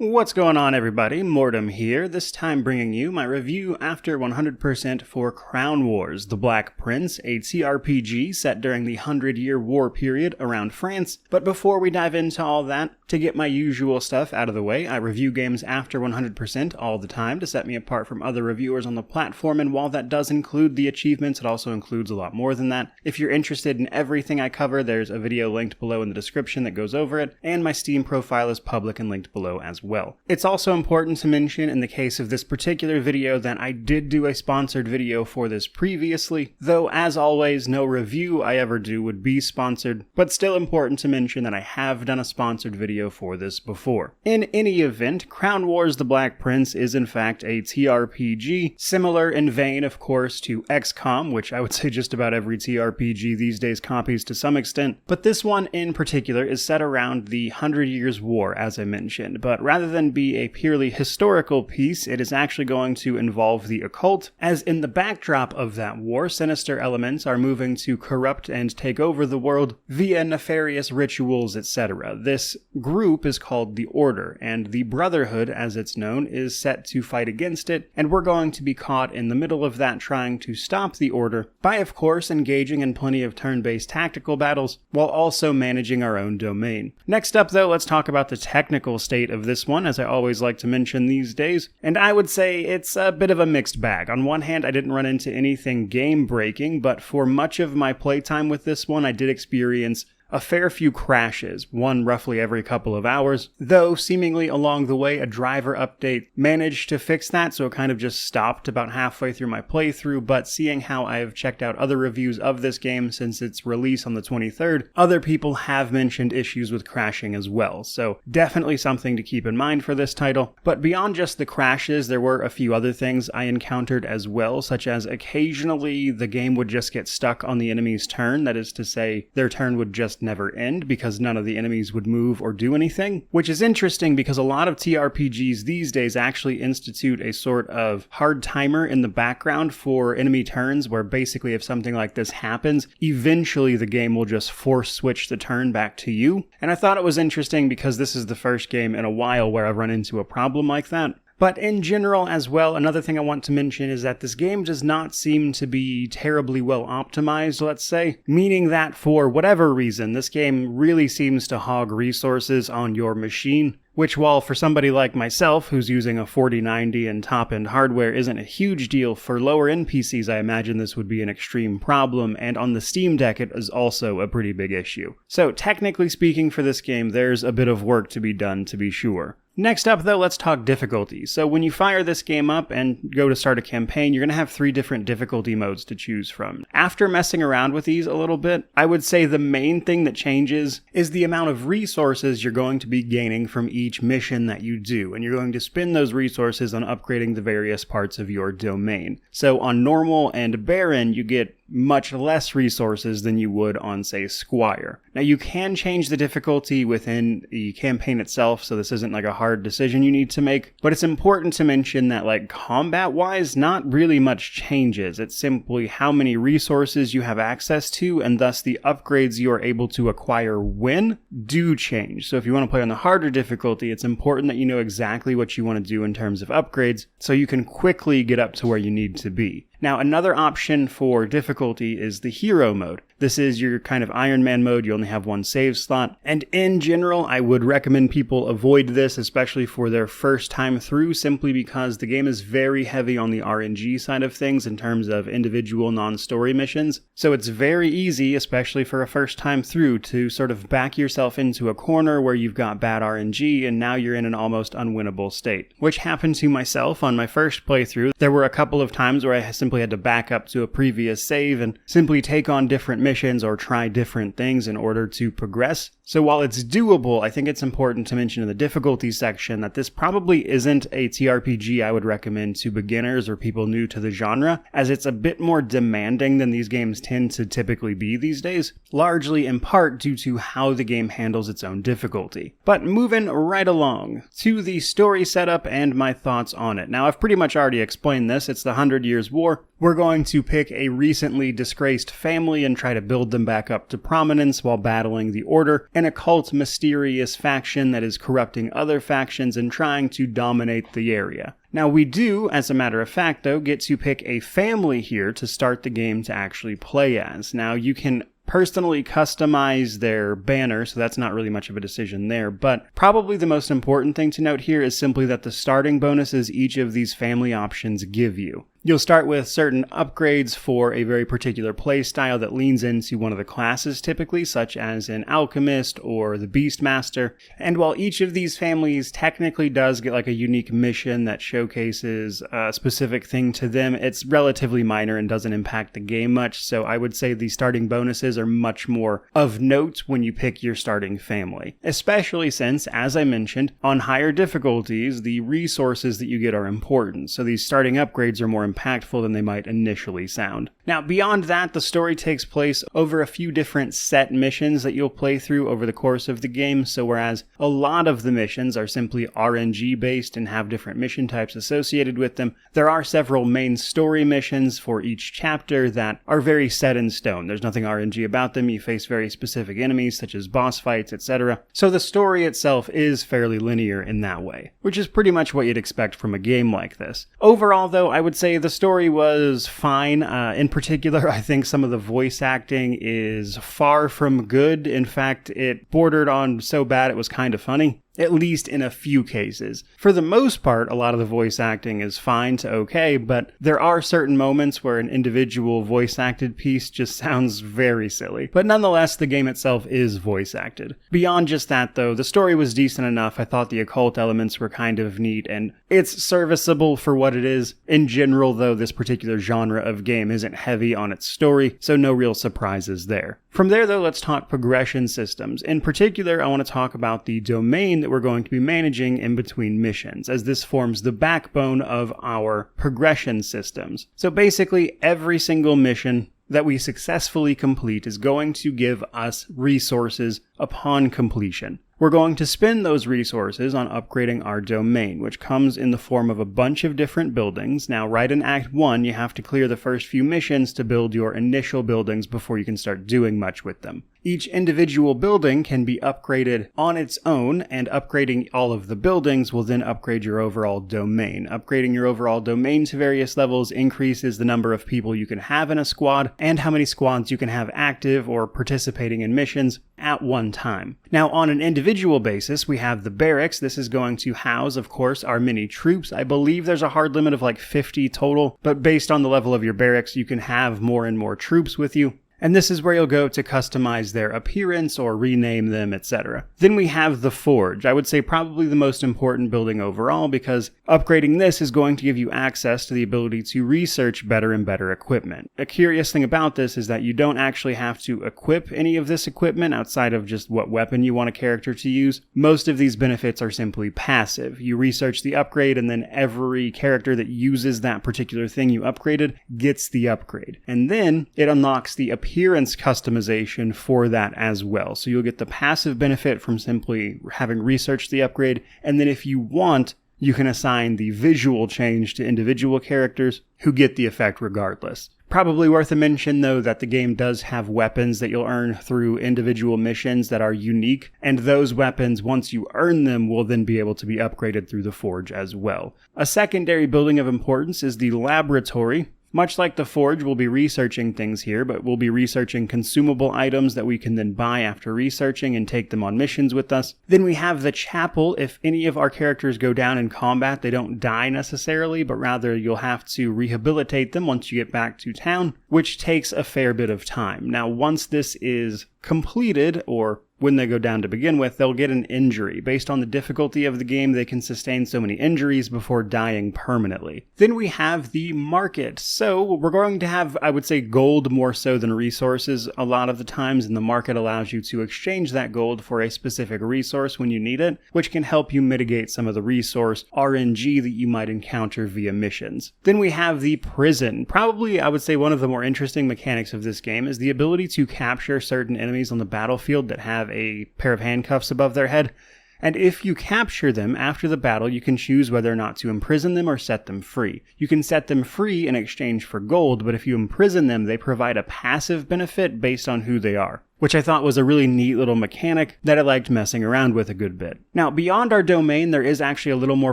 What's going on, everybody? Mortem here, this time bringing you my review after 100% for Crown Wars, The Black Prince, a TRPG set during the 100-Year War period around France. But before we dive into all that, to get my usual stuff out of the way, I review games after 100% all the time to set me apart from other reviewers on the platform, and while that does include the achievements, it also includes a lot more than that. If you're interested in everything I cover, there's a video linked below in the description that goes over it, and my Steam profile is public and linked below as well. It's also important to mention in the case of this particular video that I did do a sponsored video for this previously, though as always no review I ever do would be sponsored, but still important to mention that I have done a sponsored video for this before. In any event, Crown Wars The Black Prince is in fact a TRPG, similar in vein of course to XCOM, which I would say just about every TRPG these days copies to some extent, but this one in particular is set around the 100 Years War as I mentioned, but rather than be a purely historical piece, it is actually going to involve the occult, as in the backdrop of that war, sinister elements are moving to corrupt and take over the world via nefarious rituals, etc. This group is called the Order, and the Brotherhood, as it's known, is set to fight against it, and we're going to be caught in the middle of that trying to stop the Order by, of course, engaging in plenty of turn-based tactical battles, while also managing our own domain. Next up, though, let's talk about the technical state of this one, as I always like to mention these days, and I would say it's a bit of a mixed bag. On one hand, I didn't run into anything game-breaking, but for much of my playtime with this one, I did experience a fair few crashes, one roughly every couple of hours, though seemingly along the way a driver update managed to fix that, so it kind of just stopped about halfway through my playthrough. But seeing how I have checked out other reviews of this game since its release on the 23rd, other people have mentioned issues with crashing as well, so definitely something to keep in mind for this title. But beyond just the crashes, there were a few other things I encountered as well, such as occasionally the game would just get stuck on the enemy's turn, that is to say, their turn would just never end because none of the enemies would move or do anything, which is interesting because a lot of TRPGs these days actually institute a sort of hard timer in the background for enemy turns, where basically if something like this happens, eventually the game will just force switch the turn back to you. And I thought it was interesting because this is the first game in a while where I've run into a problem like that. But in general as well, another thing I want to mention is that this game does not seem to be terribly well optimized, let's say, meaning that for whatever reason, this game really seems to hog resources on your machine, which, while for somebody like myself who's using a 4090 and top-end hardware isn't a huge deal, for lower-end PCs I imagine this would be an extreme problem, and on the Steam Deck it is also a pretty big issue. So technically speaking for this game, there's a bit of work to be done, to be sure. Next up, though, let's talk difficulty. So when you fire this game up and go to start a campaign, you're going to have 3 different difficulty modes to choose from. After messing around with these a little bit, I would say the main thing that changes is the amount of resources you're going to be gaining from each mission that you do, and you're going to spend those resources on upgrading the various parts of your domain. So on normal and barren, you get much less resources than you would on, say, Squire. Now, you can change the difficulty within the campaign itself, so this isn't like a hard decision you need to make, but it's important to mention that, like, combat-wise, not really much changes. It's simply how many resources you have access to, and thus the upgrades you are able to acquire when do change. So if you want to play on the harder difficulty, it's important that you know exactly what you want to do in terms of upgrades, so you can quickly get up to where you need to be. Now, another option for difficulty is the hero mode. This is your kind of Iron Man mode. You only have one save slot. And in general, I would recommend people avoid this, especially for their first time through, simply because the game is very heavy on the RNG side of things in terms of individual non-story missions. So it's very easy, especially for a first time through, to sort of back yourself into a corner where you've got bad RNG and now you're in an almost unwinnable state. Which happened to myself on my first playthrough. There were a couple of times where I simply had to back up to a previous save and simply take on different missions or try different things in order to progress. So while it's doable, I think it's important to mention in the difficulty section that this probably isn't a TRPG I would recommend to beginners or people new to the genre, as it's a bit more demanding than these games tend to typically be these days, largely in part due to how the game handles its own difficulty. But moving right along to the story setup and my thoughts on it. Now, I've pretty much already explained this. It's the 100 Years War. We're going to pick a recently disgraced family and try to build them back up to prominence while battling the Order, an occult, mysterious faction that is corrupting other factions and trying to dominate the area. Now we do, as a matter of fact though, get to pick a family here to start the game to actually play as. Now you can personally customize their banner, so that's not really much of a decision there, but probably the most important thing to note here is simply that the starting bonuses each of these family options give you. You'll start with certain upgrades for a very particular playstyle that leans into one of the classes typically, such as an alchemist or the beastmaster. And while each of these families technically does get like a unique mission that showcases a specific thing to them, it's relatively minor and doesn't impact the game much. So I would say the starting bonuses are much more of note when you pick your starting family. Especially since, as I mentioned, on higher difficulties, the resources that you get are important. So these starting upgrades are more impactful than they might initially sound. Now, beyond that, the story takes place over a few different set missions that you'll play through over the course of the game, so whereas a lot of the missions are simply RNG based and have different mission types associated with them, there are several main story missions for each chapter that are very set in stone. There's nothing RNG about them, you face very specific enemies such as boss fights, etc. So the story itself is fairly linear in that way, which is pretty much what you'd expect from a game like this. Overall though, I would say the story was fine. In particular, I think some of the voice acting is far from good. In fact, it bordered on so bad it was kind of funny. At least in a few cases. For the most part, a lot of the voice acting is fine to okay, but there are certain moments where an individual voice acted piece just sounds very silly. But nonetheless, the game itself is voice acted. Beyond just that though, the story was decent enough. I thought the occult elements were kind of neat, and it's serviceable for what it is. In general though, this particular genre of game isn't heavy on its story, so no real surprises there. From there though, let's talk progression systems. In particular, I want to talk about the domain that we're going to be managing in between missions, as this forms the backbone of our progression systems. So basically, every single mission that we successfully complete is going to give us resources upon completion. We're going to spend those resources on upgrading our domain, which comes in the form of a bunch of different buildings. Now, right in Act 1, you have to clear the first few missions to build your initial buildings before you can start doing much with them. Each individual building can be upgraded on its own, and upgrading all of the buildings will then upgrade your overall domain. Upgrading your overall domain to various levels increases the number of people you can have in a squad, and how many squads you can have active or participating in missions at one time. Now, on an individual basis, we have the barracks. This is going to house, of course, our mini troops. I believe there's a hard limit of like 50 total, but based on the level of your barracks, you can have more and more troops with you. And this is where you'll go to customize their appearance or rename them, etc. Then we have the Forge. I would say probably the most important building overall, because upgrading this is going to give you access to the ability to research better and better equipment. A curious thing about this is that you don't actually have to equip any of this equipment outside of just what weapon you want a character to use. Most of these benefits are simply passive. You research the upgrade, and then every character that uses that particular thing you upgraded gets the upgrade. And then it unlocks the appearance customization for that as well. So you'll get the passive benefit from simply having researched the upgrade, and then if you want, you can assign the visual change to individual characters who get the effect regardless. Probably worth a mention though that the game does have weapons that you'll earn through individual missions that are unique, and those weapons, once you earn them, will then be able to be upgraded through the Forge as well. A secondary building of importance is the laboratory. Much like the Forge, we'll be researching things here, but we'll be researching consumable items that we can then buy after researching and take them on missions with us. Then we have the chapel. If any of our characters go down in combat, they don't die necessarily, but rather you'll have to rehabilitate them once you get back to town, which takes a fair bit of time. Now, once this is completed, or when they go down to begin with, they'll get an injury. Based on the difficulty of the game, they can sustain so many injuries before dying permanently. Then we have the market. So we're going to have, I would say, gold more so than resources a lot of the times, and the market allows you to exchange that gold for a specific resource when you need it, which can help you mitigate some of the resource RNG that you might encounter via missions. Then we have the prison. Probably, I would say, one of the more interesting mechanics of this game is the ability to capture certain enemies on the battlefield that have a pair of handcuffs above their head, and if you capture them after the battle, you can choose whether or not to imprison them or set them free. You can set them free in exchange for gold, but if you imprison them, they provide a passive benefit based on who they are. which I thought was a really neat little mechanic that I liked messing around with a good bit. Now, beyond our domain, there is actually a little more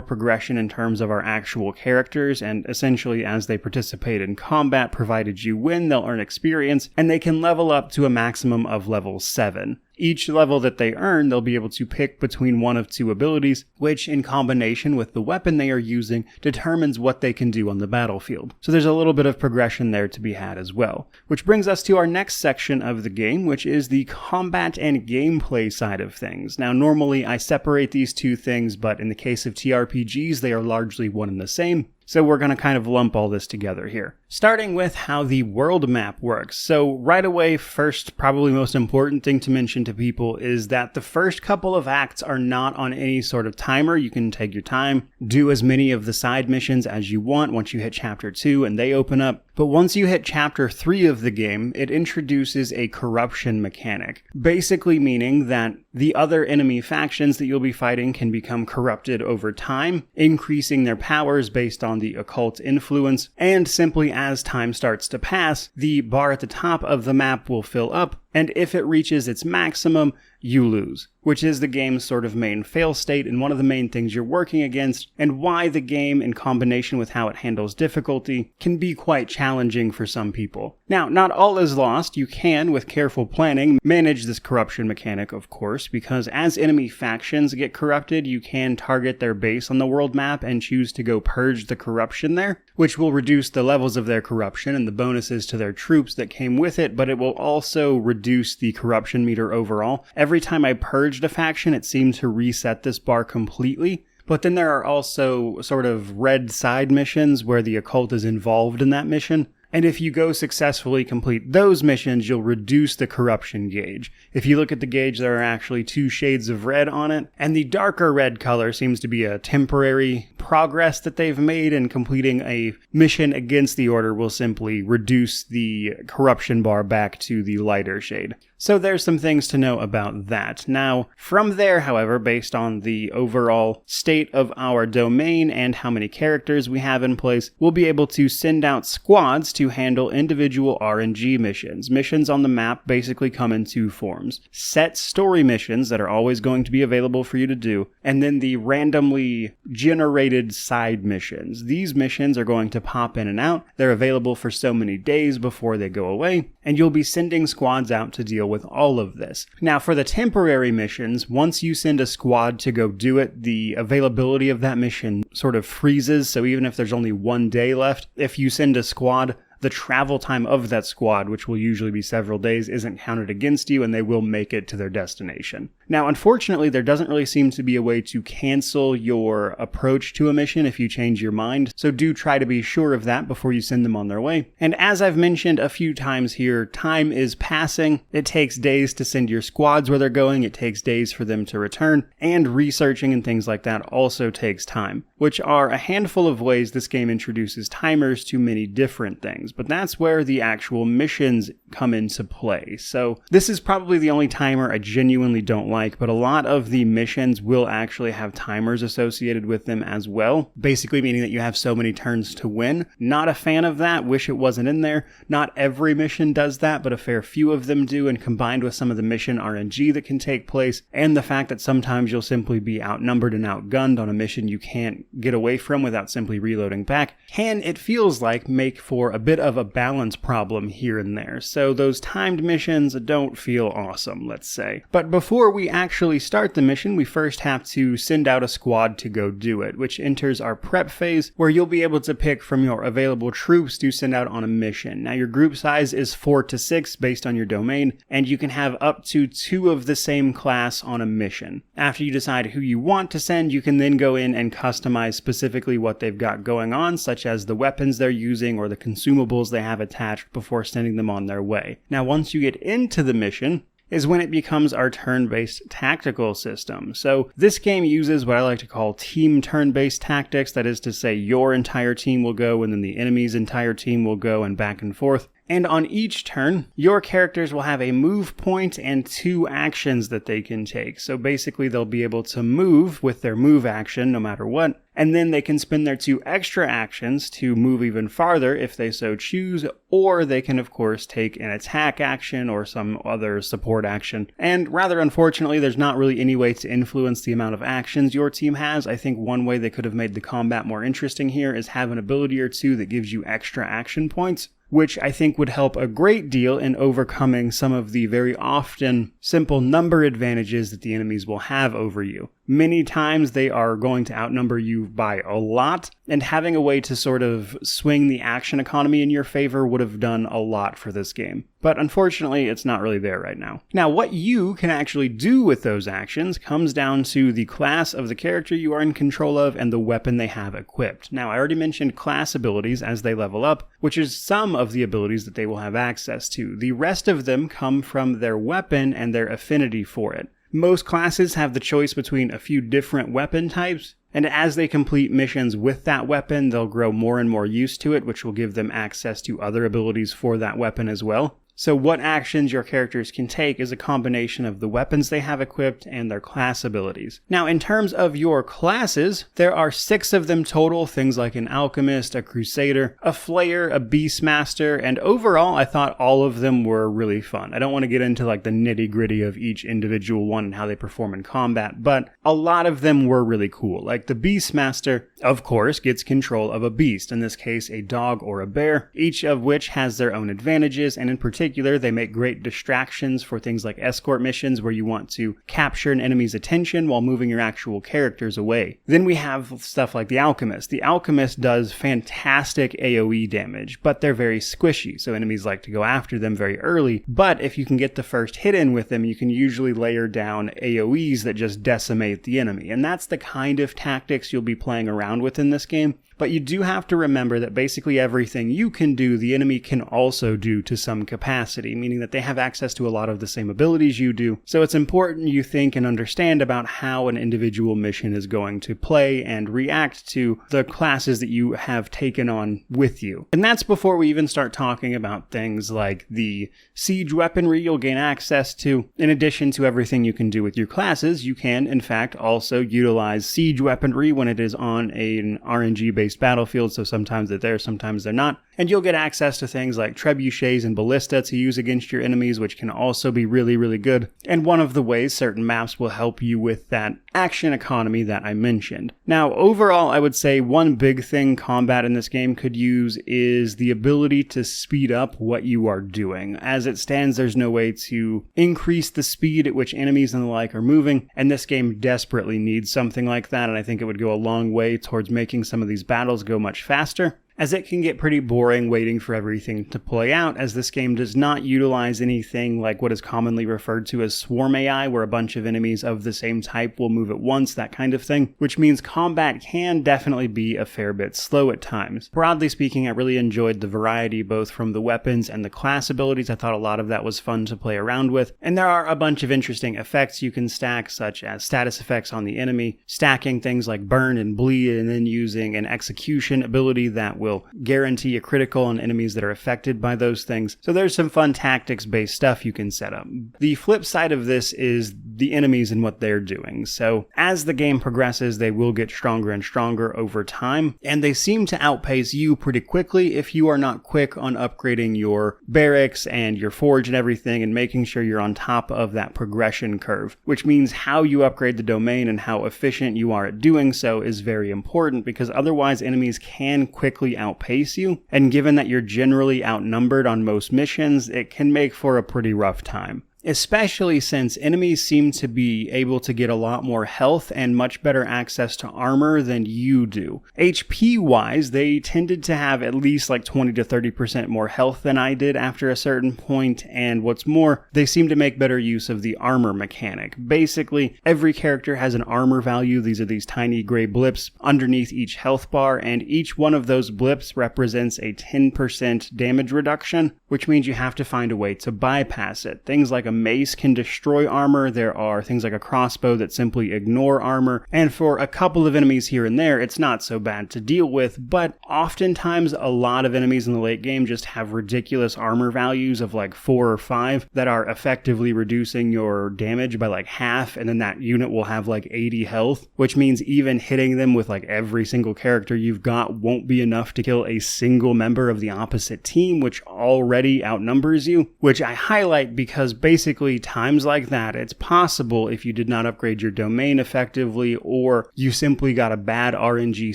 progression in terms of our actual characters, and essentially as they participate in combat, provided you win, they'll earn experience, and they can level up to a maximum of level 7. Each level that they earn, they'll be able to pick between one of two abilities, which in combination with the weapon they are using determines what they can do on the battlefield. So there's a little bit of progression there to be had as well. Which brings us to our next section of the game, which is the combat and gameplay side of things. Now normally I separate these two things, but in the case of TRPGs, they are largely one and the same. So we're going to kind of lump all this together here. Starting with how the world map works. So right away, first, probably most important thing to mention to people is that the first couple of acts are not on any sort of timer. You can take your time, do as many of the side missions as you want once you hit chapter 2 and they open up. But once you hit chapter 3 of the game, it introduces a corruption mechanic, basically meaning that the other enemy factions that you'll be fighting can become corrupted over time, increasing their powers based on the occult influence, and simply as time starts to pass, the bar at the top of the map will fill up, and if it reaches its maximum, you lose, which is the game's sort of main fail state and one of the main things you're working against, and why the game, in combination with how it handles difficulty, can be quite challenging for some people. Now, not all is lost. You can, with careful planning, manage this corruption mechanic, of course, because as enemy factions get corrupted, you can target their base on the world map and choose to go purge the corruption there, which will reduce the levels of their corruption and the bonuses to their troops that came with it, but it will also reduce the corruption meter overall. Every time I purged a faction, it seemed to reset this bar completely. But then there are also sort of red side missions where the occult is involved in that mission. And if you go successfully complete those missions, you'll reduce the corruption gauge. If you look at the gauge, there are actually 2 shades of red on it, and the darker red color seems to be a temporary progress that they've made, and completing a mission against the Order will simply reduce the corruption bar back to the lighter shade. So there's some things to know about that. Now, from there, however, based on the overall state of our domain and how many characters we have in place, we'll be able to send out squads to handle individual RNG missions. Missions on the map basically come in 2 forms. Set story missions that are always going to be available for you to do, and then the randomly generated side missions. These missions are going to pop in and out. They're available for so many days before they go away, and you'll be sending squads out to deal with all of this. Now, for the temporary missions, once you send a squad to go do it, the availability of that mission sort of freezes, so even if there's only 1 day left, if you send a squad, the travel time of that squad, which will usually be several days, isn't counted against you, and they will make it to their destination. Now, unfortunately, there doesn't really seem to be a way to cancel your approach to a mission if you change your mind, so do try to be sure of that before you send them on their way. And as I've mentioned a few times here, time is passing. It takes days to send your squads where they're going, it takes days for them to return, and researching and things like that also takes time, which are a handful of ways this game introduces timers to many different things. But that's where the actual missions come into play. So this is probably the only timer I genuinely don't like, but a lot of the missions will actually have timers associated with them as well, basically meaning that you have so many turns to win. Not a fan of that, wish it wasn't in there. Not every mission does that, but a fair few of them do, and combined with some of the mission RNG that can take place, and the fact that sometimes you'll simply be outnumbered and outgunned on a mission you can't get away from without simply reloading back, can, it feels like, make for a bit of a balance problem here and there. So those timed missions don't feel awesome, let's say. But before we actually start the mission, we first have to send out a squad to go do it, which enters our prep phase, where you'll be able to pick from your available troops to send out on a mission. Now, your group size is 4 to 6 based on your domain, and you can have up to 2 of the same class on a mission. After you decide who you want to send, you can then go in and customize specifically what they've got going on, such as the weapons they're using or the consumables they have attached before sending them on their way. Now, once you get into the mission, is when it becomes our turn-based tactical system. So this game uses what I like to call team turn-based tactics. That is to say, your entire team will go and then the enemy's entire team will go, and back and forth. And on each turn, your characters will have a move point and 2 actions that they can take. So basically, they'll be able to move with their move action no matter what, and then they can spend their 2 extra actions to move even farther if they so choose, or they can of course take an attack action or some other support action. And rather unfortunately, there's not really any way to influence the amount of actions your team has. I think one way they could have made the combat more interesting here is have an ability or two that gives you extra action points, which I think would help a great deal in overcoming some of the very often simple number advantages that the enemies will have over you. Many times they are going to outnumber you by a lot, and having a way to sort of swing the action economy in your favor would have done a lot for this game. But unfortunately, it's not really there right now. Now, what you can actually do with those actions comes down to the class of the character you are in control of and the weapon they have equipped. Now, I already mentioned class abilities as they level up, which is some of the abilities that they will have access to. The rest of them come from their weapon and their affinity for it. Most classes have the choice between a few different weapon types, and as they complete missions with that weapon, they'll grow more and more used to it, which will give them access to other abilities for that weapon as well. So what actions your characters can take is a combination of the weapons they have equipped and their class abilities. Now, in terms of your classes, there are 6 of them total, things like an alchemist, a crusader, a flayer, a beastmaster, and overall, I thought all of them were really fun. I don't want to get into like the nitty-gritty of each individual one and how they perform in combat, but a lot of them were really cool. Like the beastmaster, of course, gets control of a beast, in this case a dog or a bear, each of which has their own advantages, and in particular, they make great distractions for things like escort missions where you want to capture an enemy's attention while moving your actual characters away. Then we have stuff like the Alchemist. The Alchemist does fantastic AoE damage, but they're very squishy, so enemies like to go after them very early. But if you can get the first hit in with them, you can usually layer down AoEs that just decimate the enemy, and that's the kind of tactics you'll be playing around with in this game. But you do have to remember that basically everything you can do, the enemy can also do to some capacity, meaning that they have access to a lot of the same abilities you do. So it's important you think and understand about how an individual mission is going to play and react to the classes that you have taken on with you. And that's before we even start talking about things like the siege weaponry you'll gain access to. In addition to everything you can do with your classes, you can, in fact, also utilize siege weaponry when it is on an RNG-based battlefield, so sometimes they're there, sometimes they're not. And you'll get access to things like trebuchets and ballista to use against your enemies, which can also be really, really good. And one of the ways certain maps will help you with that action economy that I mentioned. Now, overall, I would say one big thing combat in this game could use is the ability to speed up what you are doing. As it stands, there's no way to increase the speed at which enemies and the like are moving, and this game desperately needs something like that, and I think it would go a long way towards making some of these battles go much faster, as it can get pretty boring waiting for everything to play out, as this game does not utilize anything like what is commonly referred to as swarm AI, where a bunch of enemies of the same type will move at once, that kind of thing, which means combat can definitely be a fair bit slow at times. Broadly speaking, I really enjoyed the variety both from the weapons and the class abilities. I thought a lot of that was fun to play around with, and there are a bunch of interesting effects you can stack, such as status effects on the enemy, stacking things like burn and bleed, and then using an execution ability that will guarantee a critical on enemies that are affected by those things. So there's some fun tactics-based stuff you can set up. The flip side of this is the enemies and what they're doing. So as the game progresses, they will get stronger and stronger over time, and they seem to outpace you pretty quickly if you are not quick on upgrading your barracks and your forge and everything and making sure you're on top of that progression curve, which means how you upgrade the domain and how efficient you are at doing so is very important, because otherwise enemies can quickly outpace you, and given that you're generally outnumbered on most missions, it can make for a pretty rough time. Especially since enemies seem to be able to get a lot more health and much better access to armor than you do. HP-wise, they tended to have at least like 20 to 30% more health than I did after a certain point, and what's more, they seem to make better use of the armor mechanic. Basically, every character has an armor value. These are these tiny gray blips underneath each health bar, and each one of those blips represents a 10% damage reduction, which means you have to find a way to bypass it. Things like a mace can destroy armor. There are things like a crossbow that simply ignore armor. And for a couple of enemies here and there, it's not so bad to deal with, but oftentimes a lot of enemies in the late game just have ridiculous armor values of like 4 or 5 that are effectively reducing your damage by like half, and then that unit will have like 80 health, which means even hitting them with like every single character you've got won't be enough to kill a single member of the opposite team, which already outnumbers you, which I highlight because basically times like that, it's possible if you did not upgrade your domain effectively, or you simply got a bad RNG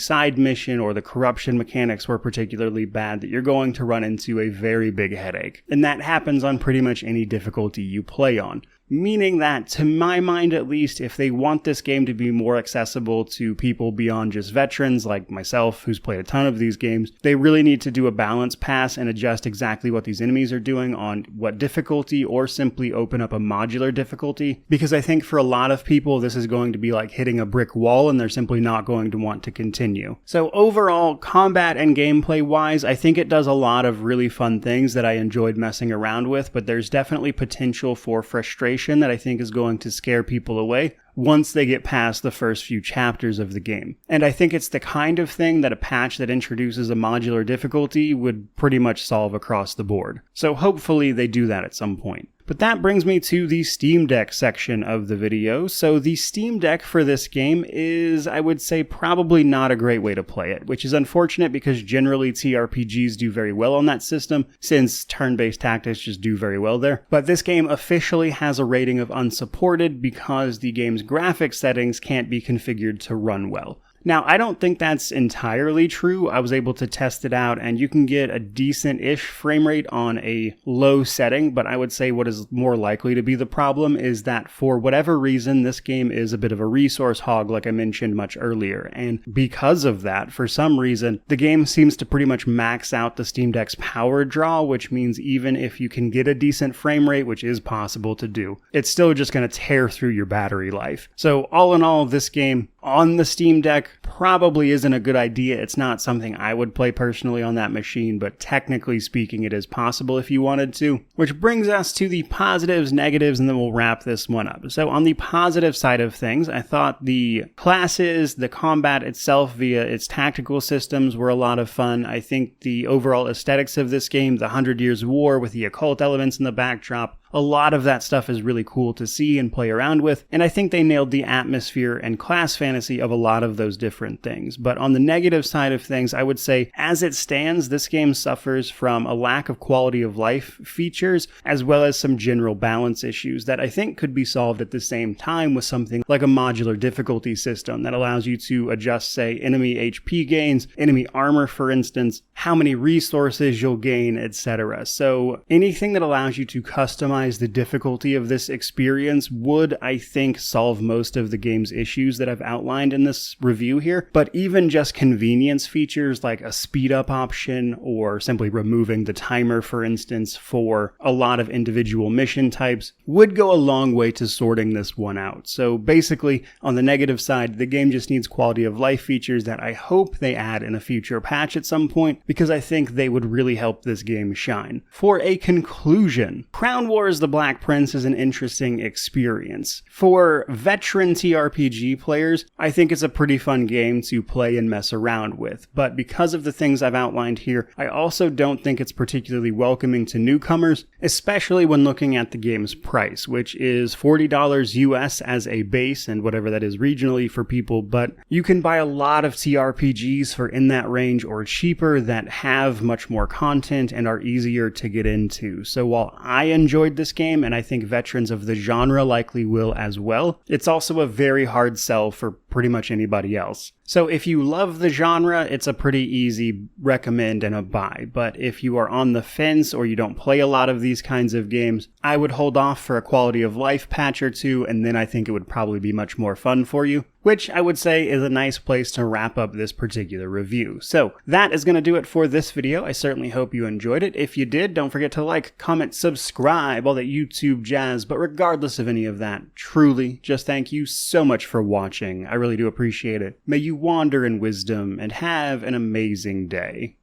side mission, or the corruption mechanics were particularly bad, that you're going to run into a very big headache. And that happens on pretty much any difficulty you play on. Meaning that, to my mind at least, if they want this game to be more accessible to people beyond just veterans like myself, who's played a ton of these games, they really need to do a balance pass and adjust exactly what these enemies are doing on what difficulty, or simply open up a modular difficulty. Because I think for a lot of people, this is going to be like hitting a brick wall and they're simply not going to want to continue. So overall, combat and gameplay wise, I think it does a lot of really fun things that I enjoyed messing around with, but there's definitely potential for frustration that I think is going to scare people away once they get past the first few chapters of the game. And I think it's the kind of thing that a patch that introduces a modular difficulty would pretty much solve across the board. So hopefully they do that at some point. But that brings me to the Steam Deck section of the video. So the Steam Deck for this game is, I would say, probably not a great way to play it, which is unfortunate because generally TRPGs do very well on that system, since turn-based tactics just do very well there. But this game officially has a rating of unsupported because the game's graphics settings can't be configured to run well. Now, I don't think that's entirely true. I was able to test it out, and you can get a decent-ish frame rate on a low setting, but I would say what is more likely to be the problem is that for whatever reason, this game is a bit of a resource hog, like I mentioned much earlier, and because of that, for some reason, the game seems to pretty much max out the Steam Deck's power draw, which means even if you can get a decent frame rate, which is possible to do, it's still just going to tear through your battery life. So all in all, this game on the Steam Deck probably isn't a good idea. It's not something I would play personally on that machine, but technically speaking, it is possible if you wanted to. Which brings us to the positives, negatives, and then we'll wrap this one up. So on the positive side of things, I thought the classes, the combat itself via its tactical systems were a lot of fun. I think the overall aesthetics of this game, the 100 Years' War with the occult elements in the backdrop, a lot of that stuff is really cool to see and play around with, and I think they nailed the atmosphere and class fantasy of a lot of those different things. But on the negative side of things, I would say, as it stands, this game suffers from a lack of quality of life features, as well as some general balance issues that I think could be solved at the same time with something like a modular difficulty system that allows you to adjust, say, enemy HP gains, enemy armor, for instance, how many resources you'll gain, etc. So anything that allows you to customize the difficulty of this experience would, I think, solve most of the game's issues that I've outlined in this review here. But even just convenience features like a speed up option, or simply removing the timer, for instance, for a lot of individual mission types, would go a long way to sorting this one out. So basically, on the negative side, the game just needs quality of life features that I hope they add in a future patch at some point, because I think they would really help this game shine. For a conclusion, Crown Wars: The Black Prince is an interesting experience. For veteran TRPG players, I think it's a pretty fun game to play and mess around with, but because of the things I've outlined here, I also don't think it's particularly welcoming to newcomers, especially when looking at the game's price, which is $40 US as a base, and whatever that is regionally for people, but you can buy a lot of TRPGs for in that range or cheaper that have much more content and are easier to get into. So while I enjoyed this game, and I think veterans of the genre likely will as well, it's also a very hard sell for pretty much anybody else. So if you love the genre, it's a pretty easy recommend and a buy, but if you are on the fence or you don't play a lot of these kinds of games, I would hold off for a quality of life patch or two, and then I think it would probably be much more fun for you, which I would say is a nice place to wrap up this particular review. So that is going to do it for this video. I certainly hope you enjoyed it. If you did, don't forget to like, comment, subscribe, all that YouTube jazz, but regardless of any of that, truly, just thank you so much for watching. I really do appreciate it. May you wander in wisdom and have an amazing day.